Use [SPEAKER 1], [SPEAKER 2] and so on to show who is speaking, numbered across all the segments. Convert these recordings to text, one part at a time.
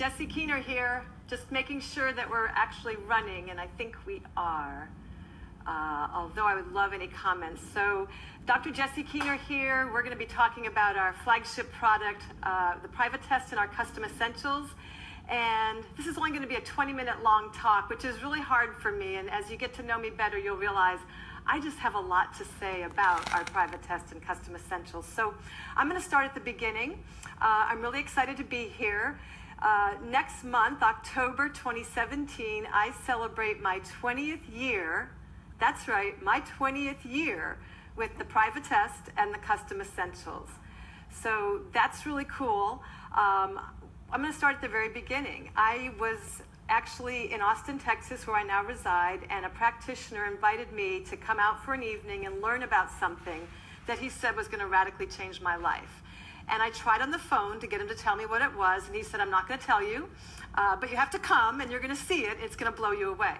[SPEAKER 1] Jessie Keener here, just making sure that we're actually running, and I think we are, although I would love any comments. So Dr. Jessie Keener here. We're going to be talking about our flagship product, the private test in our custom essentials. And this is only going to be a 20-minute long talk, which is really hard for me. And as you get to know me better, you'll realize I just have a lot to say about our private test and custom essentials. So I'm going to start at the beginning. I'm really excited to be here. Next month, October 2017, I celebrate my 20th year. That's right, my 20th year with the private test and the custom essentials. So that's really cool. I'm going to start at the very beginning. I was actually in Austin, Texas, where I now reside, and a practitioner invited me to come out for an evening and learn about something that he said was going to radically change my life. And I tried on the phone to get him to tell me what it was, and he said, I'm not going to tell you, but you have to come, and you're going to see it. It's going to blow you away.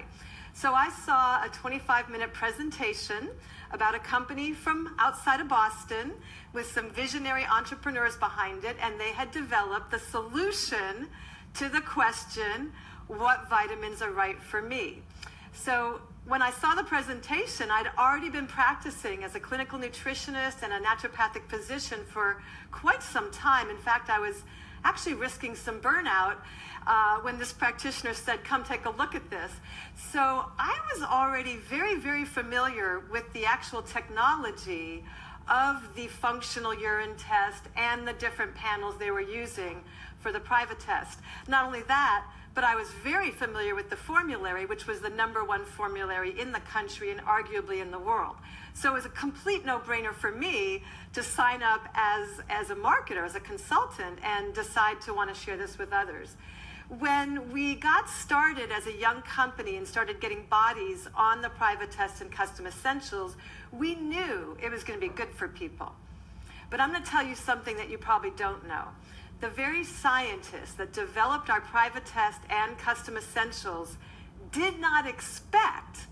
[SPEAKER 1] So I saw a 25-minute presentation about a company from outside of Boston with some visionary entrepreneurs behind it, and they had developed the solution to the question, what vitamins are right for me? So when I saw the presentation, I'd already been practicing as a clinical nutritionist and a naturopathic physician for quite some time. In fact, I was actually risking some burnout when this practitioner said, come take a look at this. So I was already very, very familiar with the actual technology of the functional urine test and the different panels they were using for the private test. Not only that, but I was very familiar with the formulary, which was the #1 formulary in the country and arguably in the world. So it was a complete no-brainer for me to sign up as a marketer, as a consultant, and decide to want to share this with others. When we got started as a young company and started getting bodies on the private test and custom essentials, we knew it was going to be good for people. But I'm going to tell you something that you probably don't know. The very scientists that developed our private test and custom essentials did not expect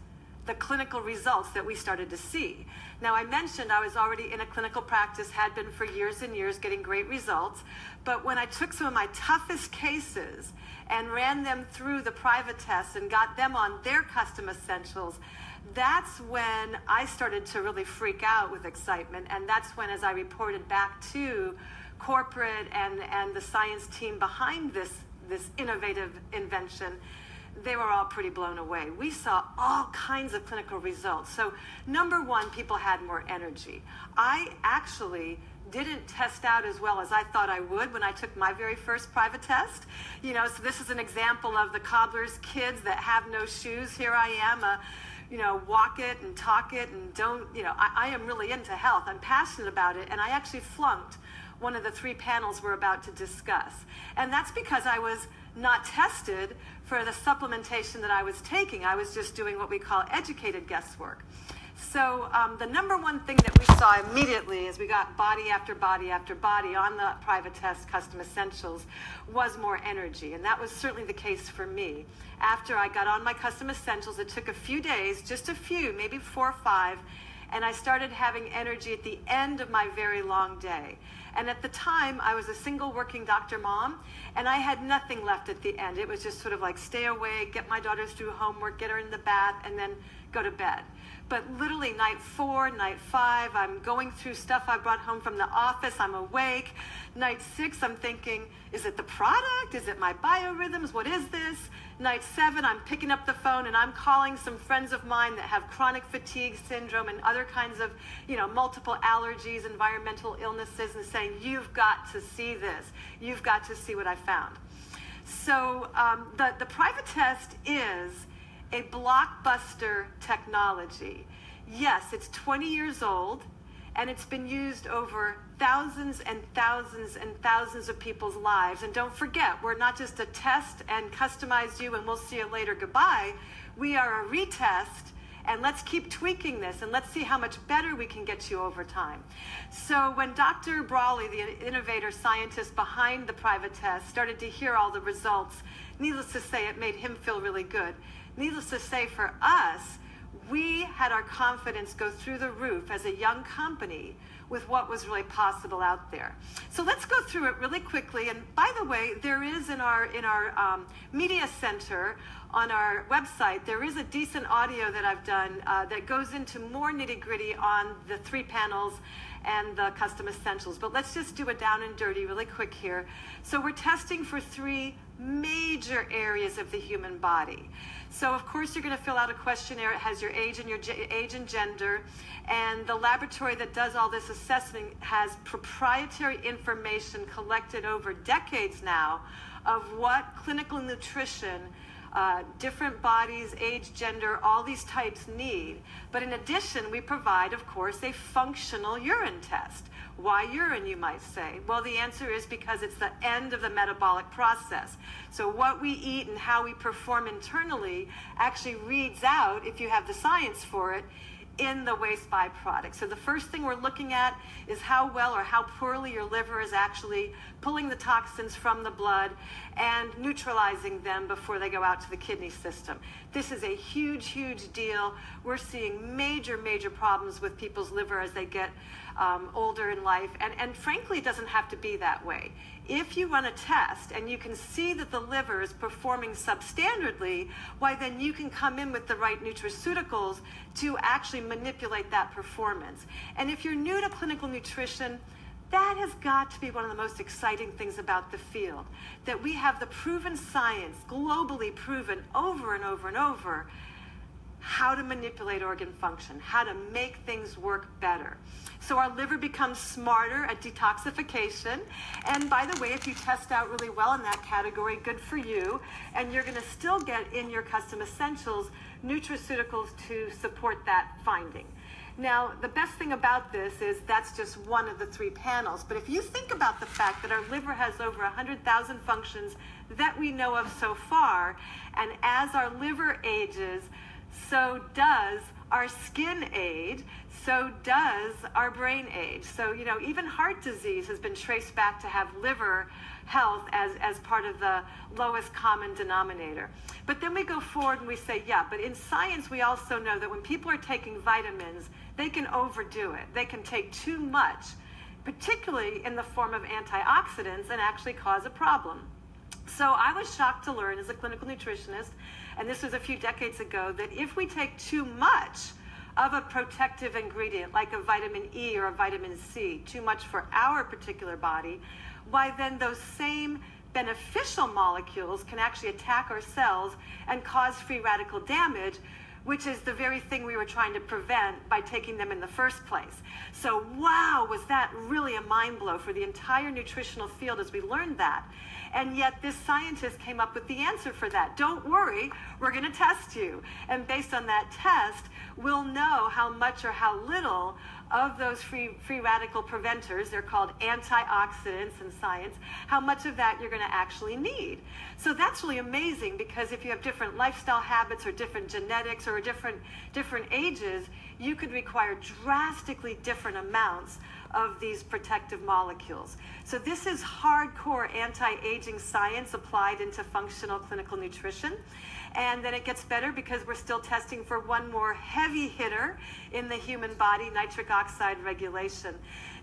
[SPEAKER 1] the clinical results that we started to see. Now, I mentioned I was already in a clinical practice, had been for years and years, getting great results. But when I took some of my toughest cases and ran them through the private test and got them on their custom essentials, that's when I started to really freak out with excitement. And that's when, as I reported back to corporate and the science team behind this innovative invention, they were all pretty blown away. We saw all kinds of clinical results. So #1, people had more energy. I actually didn't test out as well as I thought I would when I took my very first private test. You know, so this is an example of the cobbler's kids that have no shoes. Here I am, walk it and talk it and don't, I am really into health. I'm passionate about it, and I actually flunked one of the 3 panels we're about to discuss. And that's because I was not tested for the supplementation that I was taking. I was just doing what we call educated guesswork. So the #1 thing that we saw immediately as we got body after body after body on the private test custom essentials was more energy. And that was certainly the case for me. After I got on my custom essentials, it took a few days, just a few, maybe 4 or 5, and I started having energy at the end of my very long day. And at the time, I was a single working doctor mom, and I had nothing left at the end. It was just sort of like stay awake, get my daughters through homework, get her in the bath, and then go to bed. But literally night 4, night 5, I'm going through stuff I brought home from the office, I'm awake. Night 6, I'm thinking, is it the product? Is it my biorhythms? What is this? Night 7, I'm picking up the phone and I'm calling some friends of mine that have chronic fatigue syndrome and other kinds of, multiple allergies, environmental illnesses, and saying, you've got to see this. You've got to see what I found. So the private test is a blockbuster technology. Yes, it's 20 years old, and it's been used over thousands and thousands and thousands of people's lives. And don't forget, we're not just a test and customize you and we'll see you later, goodbye. We are a retest, and let's keep tweaking this, and let's see how much better we can get you over time. So when Dr. Brawley, the innovator scientist behind the private test, started to hear all the results, needless to say, it made him feel really good. Needless to say, for us, we had our confidence go through the roof as a young company with what was really possible out there. So let's go through it really quickly. And by the way, there is in our media center on our website, there is a decent audio that I've done that goes into more nitty-gritty on the 3 panels and the custom essentials. But let's just do a down and dirty really quick here. So we're testing for 3 major areas of the human body. So of course you're going to fill out a questionnaire. It has your age and gender, and the laboratory that does all this assessment has proprietary information collected over decades now of what clinical nutrition different bodies, age, gender, all these types need. But in addition, we provide, of course, a functional urine test. Why urine, you might say? Well, the answer is because it's the end of the metabolic process. So what we eat and how we perform internally actually reads out, if you have the science for it, in the waste byproduct. So the first thing we're looking at is how well or how poorly your liver is actually pulling the toxins from the blood and neutralizing them before they go out to the kidney system. This is a huge, huge deal. We're seeing major, major problems with people's liver as they get older in life. And frankly, it doesn't have to be that way. If you run a test and you can see that the liver is performing substandardly, why then you can come in with the right nutraceuticals to actually manipulate that performance. And if you're new to clinical nutrition, that has got to be one of the most exciting things about the field, that we have the proven science, globally proven over and over and over, how to manipulate organ function, how to make things work better. So our liver becomes smarter at detoxification. And by the way, if you test out really well in that category, good for you. And you're going to still get in your custom essentials nutraceuticals to support that finding. Now, the best thing about this is that's just one of the 3 panels. But if you think about the fact that our liver has over 100,000 functions that we know of so far, and as our liver ages, so does our skin age, so does our brain age. So, you know, even heart disease has been traced back to have liver health as part of the lowest common denominator. But then we go forward and we say, yeah, but in science we also know that when people are taking vitamins, they can overdo it. They can take too much, particularly in the form of antioxidants, and actually cause a problem. So I was shocked to learn as a clinical nutritionist, and this was a few decades ago, that if we take too much of a protective ingredient like a vitamin E or a vitamin C, too much for our particular body, why then those same beneficial molecules can actually attack our cells and cause free radical damage, which is the very thing we were trying to prevent by taking them in the first place. So wow, was that really a mind blow for the entire nutritional field as we learned that. And yet this scientist came up with the answer for that. Don't worry, we're going to test you. And based on that test, we'll know how much or how little of those free radical preventers, they're called antioxidants in science, how much of that you're going to actually need. So that's really amazing, because if you have different lifestyle habits or different genetics or different ages, you could require drastically different amounts of these protective molecules. So this is hardcore anti-aging science applied into functional clinical nutrition. And then it gets better because we're still testing for one more heavy hitter in the human body, nitric oxide regulation.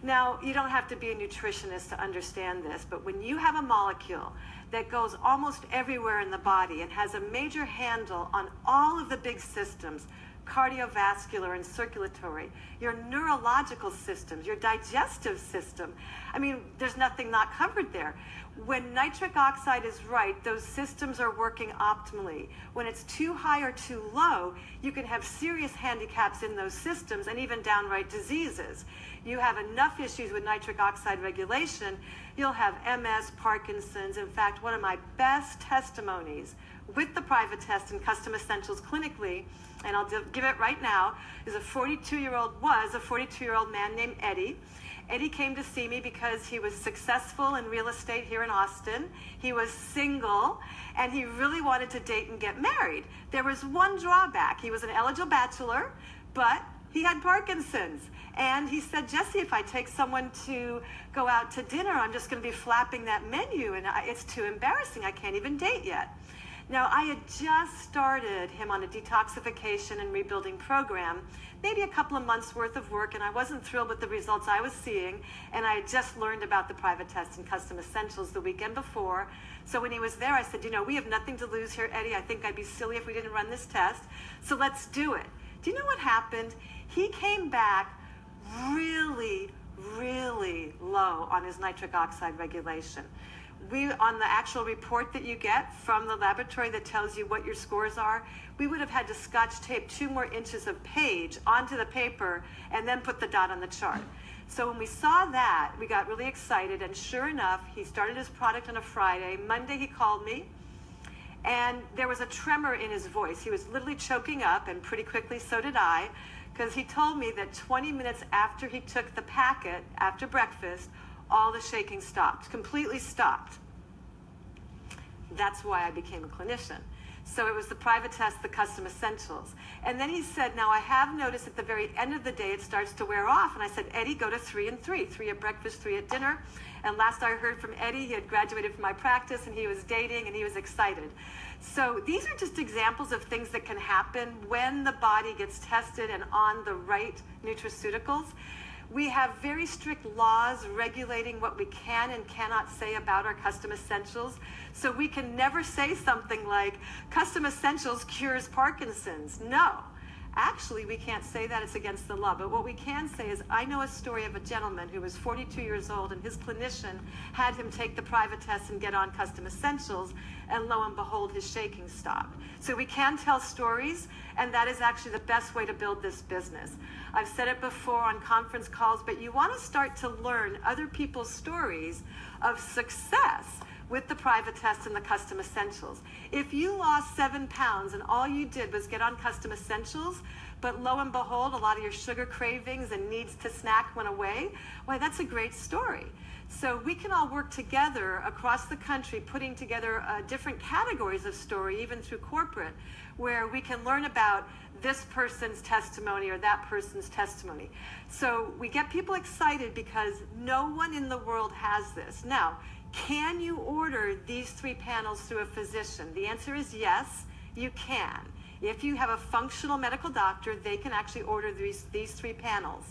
[SPEAKER 1] Now, you don't have to be a nutritionist to understand this, but when you have a molecule that goes almost everywhere in the body and has a major handle on all of the big systems, cardiovascular and circulatory, your neurological systems, your digestive system. I mean, there's nothing not covered there. When nitric oxide is right, those systems are working optimally. When it's too high or too low, you can have serious handicaps in those systems and even downright diseases. You have enough issues with nitric oxide regulation, you'll have MS, Parkinson's. In fact, one of my best testimonies with the private test and custom essentials clinically, and I'll give it right now, was a 42-year-old man named Eddie. Eddie came to see me because he was successful in real estate here in Austin. He was single, and he really wanted to date and get married. There was one drawback. He was an eligible bachelor, but he had Parkinson's. And he said, Jessie, if I take someone to go out to dinner, I'm just going to be flapping that menu, and it's too embarrassing. I can't even date yet. Now, I had just started him on a detoxification and rebuilding program, maybe a couple of months worth of work, and I wasn't thrilled with the results I was seeing, and I had just learned about the private test and custom essentials the weekend before. So when he was there, I said, you know, we have nothing to lose here, Eddie. I think I'd be silly if we didn't run this test, so let's do it. Do you know what happened? He came back really, really low on his nitric oxide regulation. On the actual report that you get from the laboratory that tells you what your scores are, we would have had to scotch tape 2 more inches of page onto the paper and then put the dot on the chart. So when we saw that, we got really excited, and sure enough, he started his product on a Friday. Monday, he called me, and there was a tremor in his voice. He was literally choking up, and pretty quickly so did I, because he told me that 20 minutes after he took the packet, after breakfast, all the shaking stopped, completely stopped. That's why I became a clinician. So it was the private test, the custom essentials. And then he said, now I have noticed at the very end of the day it starts to wear off. And I said, Eddie, go to 3 and 3, 3 at breakfast, 3 at dinner. And last I heard from Eddie, he had graduated from my practice and he was dating and he was excited. So these are just examples of things that can happen when the body gets tested and on the right nutraceuticals. We have very strict laws regulating what we can and cannot say about our custom essentials. So we can never say something like, custom essentials cures Parkinson's. No, actually we can't say that, it's against the law. But what we can say is, I know a story of a gentleman who was 42 years old and his clinician had him take the private test and get on custom essentials, and lo and behold, his shaking stopped. So we can tell stories, and that is actually the best way to build this business. I've said it before on conference calls, but you want to start to learn other people's stories of success with the private test and the custom essentials. If you lost 7 pounds and all you did was get on custom essentials, but lo and behold, a lot of your sugar cravings and needs to snack went away, why, that's a great story. So we can all work together across the country, putting together different categories of story, even through corporate, where we can learn about this person's testimony or that person's testimony. So we get people excited because no one in the world has this. Now, can you order these 3 panels through a physician? The answer is yes, you can. If you have a functional medical doctor, they can actually order these 3 panels.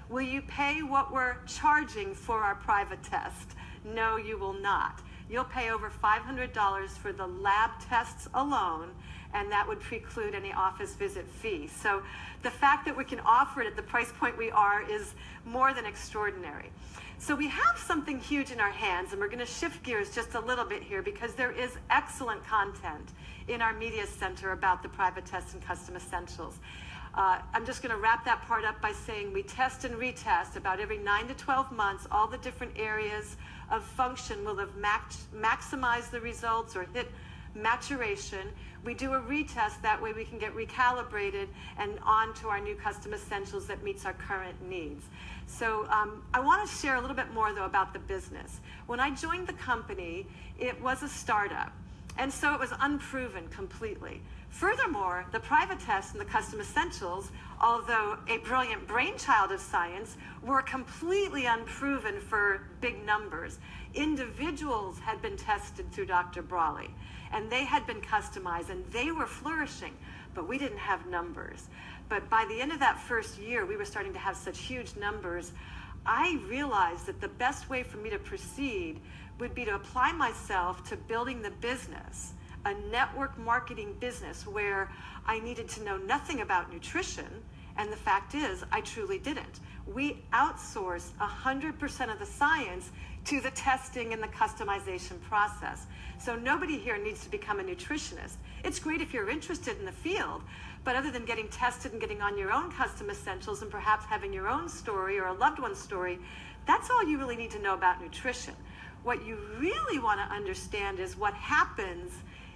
[SPEAKER 1] Will you pay what we're charging for our private test? No, you will not. You'll pay over $500 for the lab tests alone, and that would preclude any office visit fee. So the fact that we can offer it at the price point we are is more than extraordinary. So we have something huge in our hands, and we're going to shift gears just a little bit here because there is excellent content in our media center about the private test and custom essentials. I'm just going to wrap that part up by saying we test and retest about every 9 to 12 months. All the different areas of function will have maximized the results or hit maturation. We do a retest, that way we can get recalibrated and on to our new custom essentials that meets our current needs. So I want to share a little bit more though about the business. When I joined the company, it was a startup, and so it was unproven completely. Furthermore, the private test and the custom essentials, although a brilliant brainchild of science, were completely unproven for big numbers. Individuals had been tested through Dr. Brawley, and they had been customized, and they were flourishing, but we didn't have numbers. But by the end of that first year, we were starting to have such huge numbers. I realized that the best way for me to proceed would be to apply myself to building the business, a network marketing business where I needed to know nothing about nutrition, and the fact is, I truly didn't. We outsource 100% of the science to the testing and the customization process. So nobody here needs to become a nutritionist. It's great if you're interested in the field, but other than getting tested and getting on your own custom essentials and perhaps having your own story or a loved one's story, that's all you really need to know about nutrition. What you really want to understand is what happens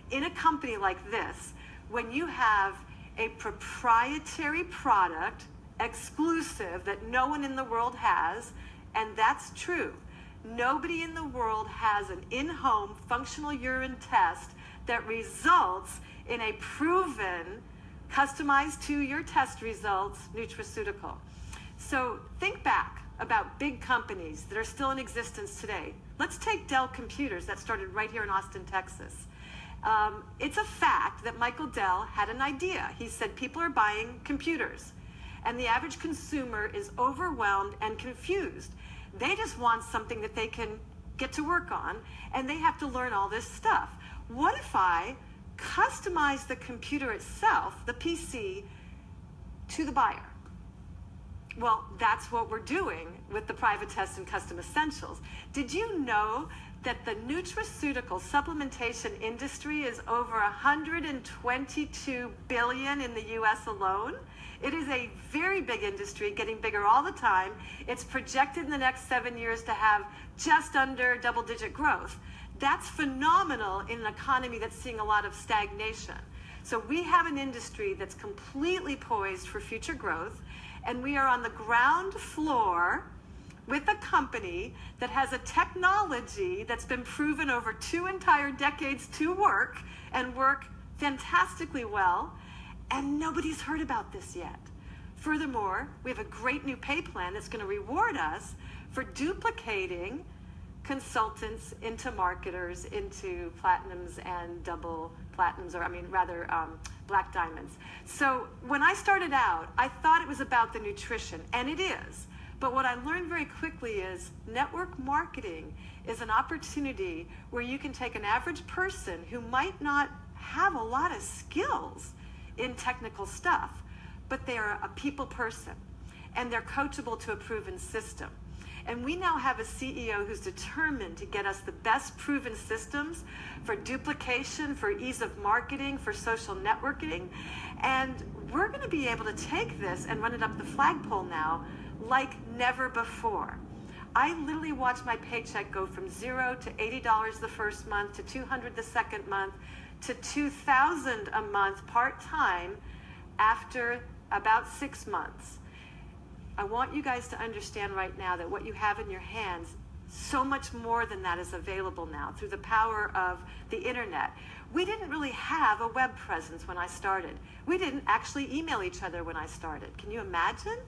[SPEAKER 1] in a company like this when you have a proprietary product, exclusive, that no one in the world has, and that's true. Nobody in the world has an in-home functional urine test that results in a proven, customized to your test results, nutraceutical. So think back about big companies that are still in existence today. Let's take Dell Computers that started right here in Austin, Texas. It's a fact that Michael Dell had an idea. He said people are buying computers, and the average consumer is overwhelmed and confused. They just want something that they can get to work on, and they have to learn all this stuff. What if I customize the computer itself, the PC, to the buyer? Well, that's what we're doing with the Private Test and Custom Essentials. Did you know that the nutraceutical supplementation industry is over $122 billion in the US alone? It is a very big industry, getting bigger all the time. It's projected in the next 7 years to have just under double-digit growth. That's phenomenal in an economy that's seeing a lot of stagnation. So we have an industry that's completely poised for future growth, and we are on the ground floor with a company that has a technology that's been proven over 2 entire decades to work, and work fantastically well, and nobody's heard about this yet. Furthermore, we have a great new pay plan that's going to reward us for duplicating consultants into marketers, into platinums and double platinums, or black diamonds. So when I started out, I thought it was about the nutrition, and it is. But what I learned very quickly is network marketing is an opportunity where you can take an average person who might not have a lot of skills in technical stuff, but they're a people person, and they're coachable to a proven system. And we now have a CEO who's determined to get us the best proven systems for duplication, for ease of marketing, for social networking. And we're going to be able to take this and run it up the flagpole now like never before. I literally watched my paycheck go from $0 to $80 the first month, to $200 the second month, to $2,000 a month part-time after about 6 months. I want you guys to understand right now that what you have in your hands, so much more than that is available now through the power of the internet. We didn't really have a web presence when I started. We didn't actually email each other when I started. Can you imagine?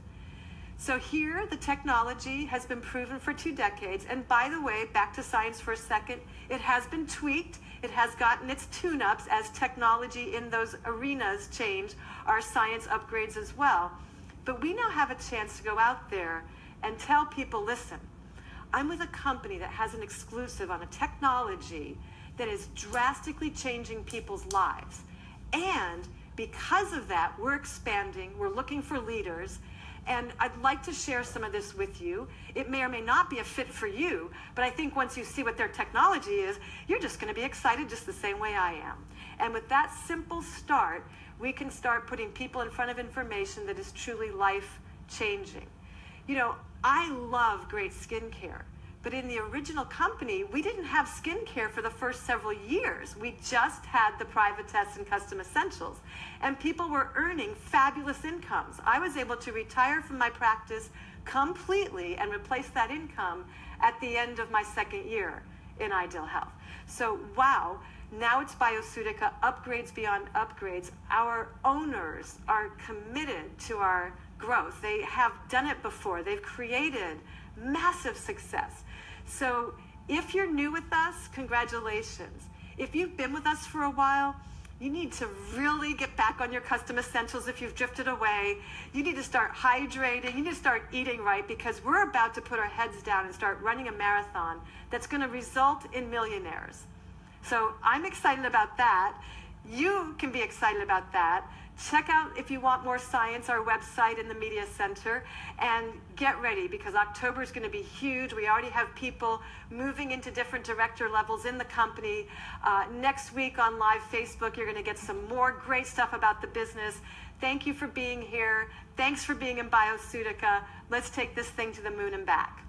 [SPEAKER 1] So here, the technology has been proven for 2 decades. And by the way, back to science for a second, it has been tweaked. It has gotten its tune-ups as technology in those arenas change. Our science upgrades as well. But we now have a chance to go out there and tell people, listen, I'm with a company that has an exclusive on a technology that is drastically changing people's lives. And because of that, we're expanding, we're looking for leaders, and I'd like to share some of this with you. It may or may not be a fit for you, but I think once you see what their technology is, you're just going to be excited just the same way I am. And with that simple start, we can start putting people in front of information that is truly life-changing. You know, I love great skincare, but in the original company, we didn't have skincare for the first several years. We just had the Private Test and Custom Essentials, and people were earning fabulous incomes. I was able to retire from my practice completely and replace that income at the end of my 2nd year in Ideal Health. So, wow. Now it's Bioseutica, upgrades beyond upgrades. Our owners are committed to our growth. They have done it before. They've created massive success. So if you're new with us, congratulations. If you've been with us for a while, you need to really get back on your custom essentials if you've drifted away. You need to start hydrating. You need to start eating right, because we're about to put our heads down and start running a marathon that's going to result in millionaires. So I'm excited about that. You can be excited about that. Check out, if you want more science, our website in the Media Center, and get ready, because October is going to be huge. We already have people moving into different director levels in the company. Next week on live Facebook, you're going to get some more great stuff about the business. Thank you for being here. Thanks for being in Bioseutica. Let's take this thing to the moon and back.